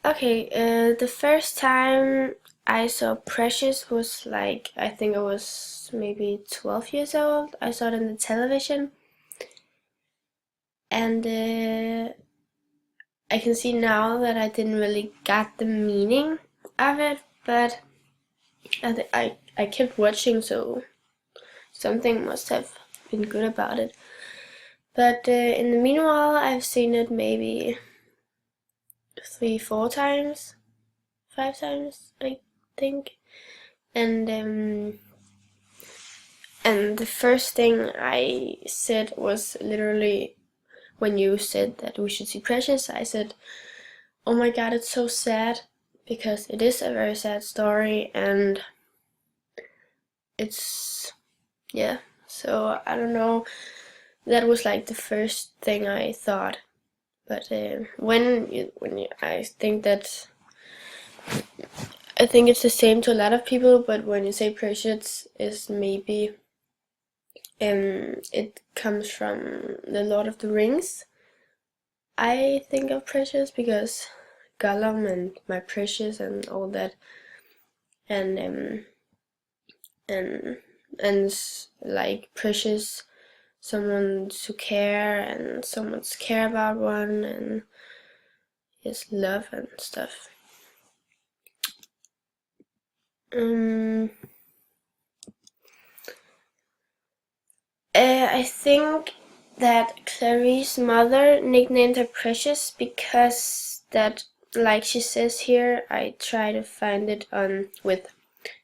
Okay, the first time I saw Precious was like, I think I was maybe 12 years old. I saw it on the television, and I can see now that I didn't really get the meaning of it, but I kept watching, so something must have been good about it. But in the meanwhile, I've seen it maybe 3, 4 times, 5 times, I think. And the first thing I said was literally when you said that we should see Precious, I said, "Oh my god, it's so sad," because it is a very sad story, and it's, yeah. So I don't know. That was like the first thing I thought. But I think it's the same to a lot of people. But when you say Precious, is maybe it comes from the Lord of the Rings. I think of Precious because Gollum and my Precious and all that, and and like Precious, someone to care and someone to care about one, and his love and stuff. Um, I think that Clarice's mother nicknamed her Precious because that, like she says here, I try to find it on with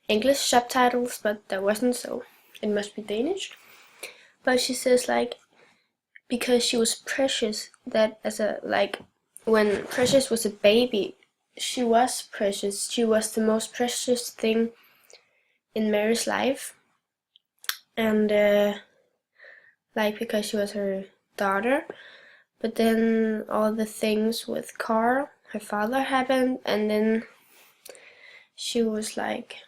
English subtitles, but there wasn't, so it must be Danish. But she says like because she was precious, that as a like when Precious was a baby, she was precious. She was the most precious thing in Mary's life, and like because she was her daughter. But then all the things with Carl, her father, happened, and then she was like,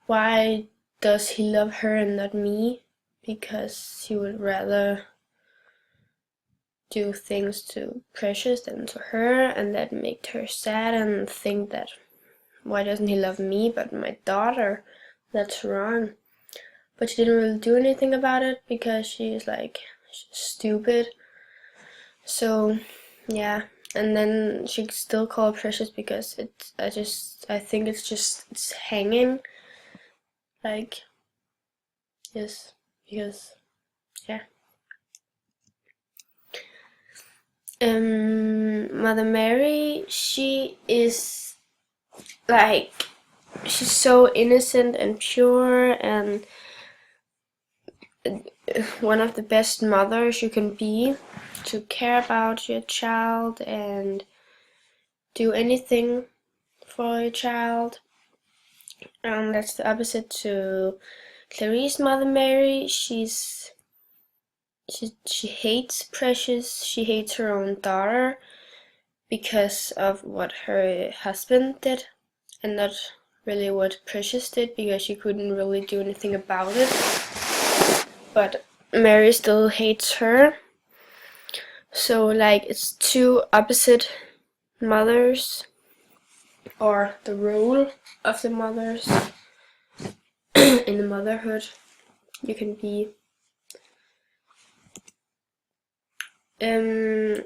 why does he love her and not me? Because he would rather do things to Precious than to her, and that made her sad and think that why doesn't he love me but my daughter? That's wrong. But she didn't really do anything about it because she's like stupid. So yeah, and then she still called Precious because I think it's hanging, like, yes, because yeah. Mother Mary, she is like, she's so innocent and pure, and one of the best mothers you can be, to care about your child and do anything for your child. And that's the opposite to Clarice's Mother Mary. She hates Precious. She hates her own daughter because of what her husband did, and not really what Precious did, because she couldn't really do anything about it. But Mary still hates her. So like it's two opposite mothers, or the role of the mothers in the motherhood you can be. And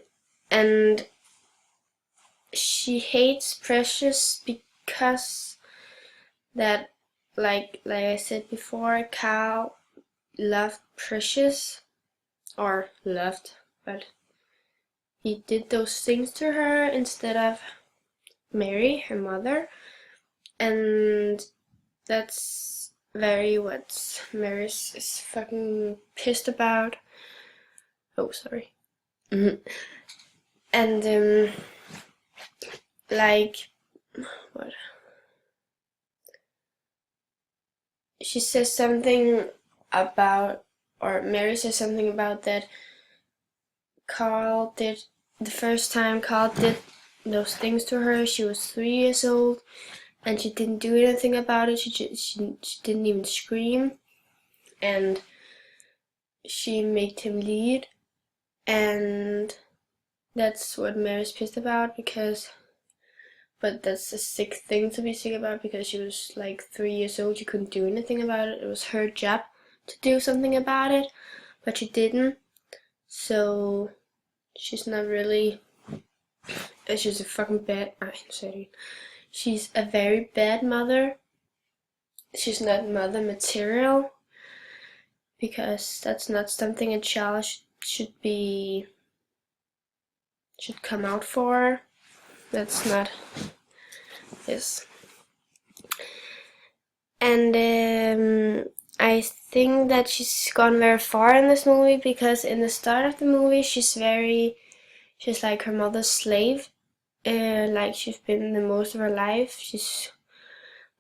she hates Precious because that, like I said before, Carl loved Precious, or loved, but he did those things to her instead of Mary, her mother, and that's very what Mary is fucking pissed about. Oh, sorry. And like, what? She says something about, or Mary says something about that Carl did, the first time Carl did those things to her, she was 3 years old, and she didn't do anything about it. She didn't even scream, and she made him lead, and that's what Mary's pissed about, because but that's a sick thing to be sick about because she was like 3 years old. She couldn't do anything about it. It was her job to do something about it, but she didn't. So she's not really. She's a fucking bad. Sorry. She's a very bad mother. She's not mother material because that's not something a child should come out for. That's not. Yes. And I think that she's gone very far in this movie because in the start of the movie she's like her mother's slave. Like she's been the most of her life. She's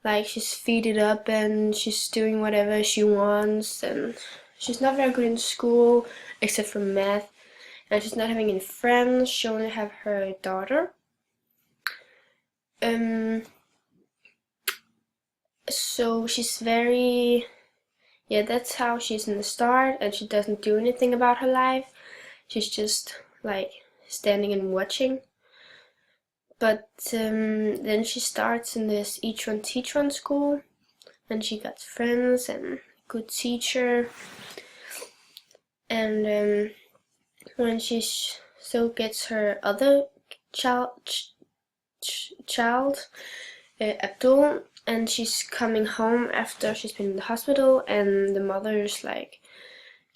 feeded up and she's doing whatever she wants, and she's not very good in school except for math, and she's not having any friends. She only have her daughter. So she's very, yeah, that's how she's in the start, and she doesn't do anything about her life. She's just like standing and watching. But then she starts in this Each One Teach One school, and she got friends and good teacher. And when she gets her other child, Abdul, and she's coming home after she's been in the hospital, and the mother is like,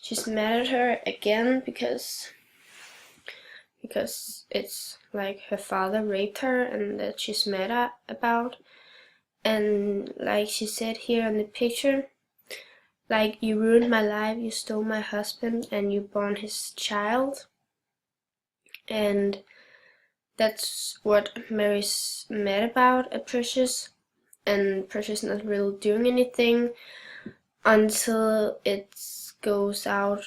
she's mad at her again because it's like her father raped her and that she's mad about. And like she said here in the picture, like, you ruined my life, you stole my husband, and you born his child. And that's what Mary's mad about at Precious, and Precious not really doing anything until it goes out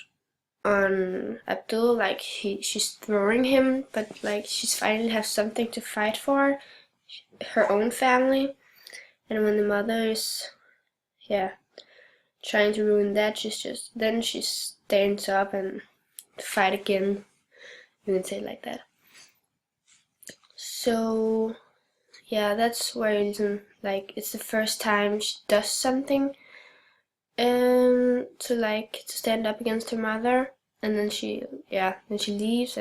on Abdul, like she's throwing him, but like she's finally have something to fight for, her own family. And when the mother is, trying to ruin that, then she stands up and fight again. You can say it like that. So yeah, that's where it's the first time she does something to stand up against her mother, and then she leaves,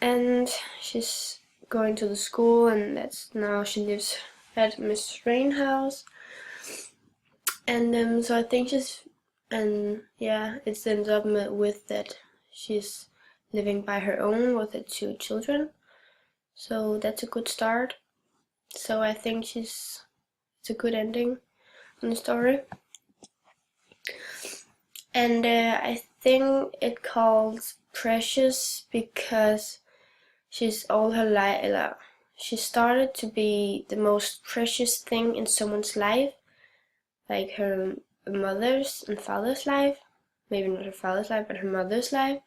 and she's going to the school, and now she lives at Miss Rain house. And so I think it ends up with that she's living by her own with her 2 children. So that's a good start. So I think it's a good ending on the story. And I think it calls Precious because she's all her life, she started to be the most precious thing in someone's life, like her mother's and father's life, maybe not her father's life, but her mother's life,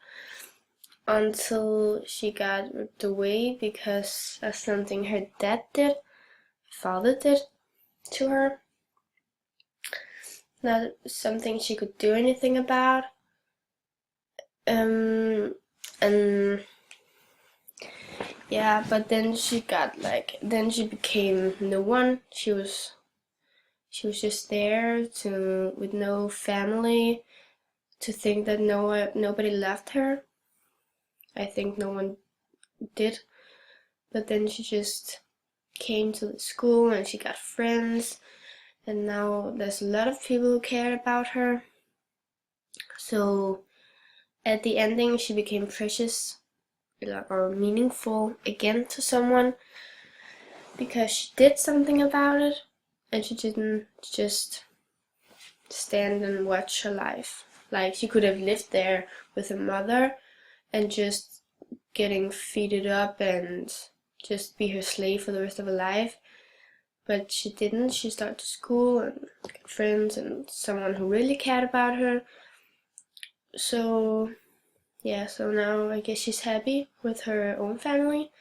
until she got ripped away because of something her father did to her. Not something she could do anything about. But then she became no one. She was just there with no family, to think that nobody loved her. I think no one did. But then she just came to the school and she got friends, and now there's a lot of people who care about her. So at the ending she became precious or meaningful again to someone because she did something about it, and she didn't just stand and watch her life. Like, she could have lived there with her mother and just getting feeded up and just be her slave for the rest of her life. But she didn't. She started school and got friends and someone who really cared about her. So now I guess she's happy with her own family,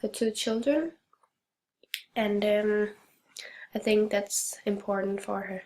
her 2 children. And I think that's important for her.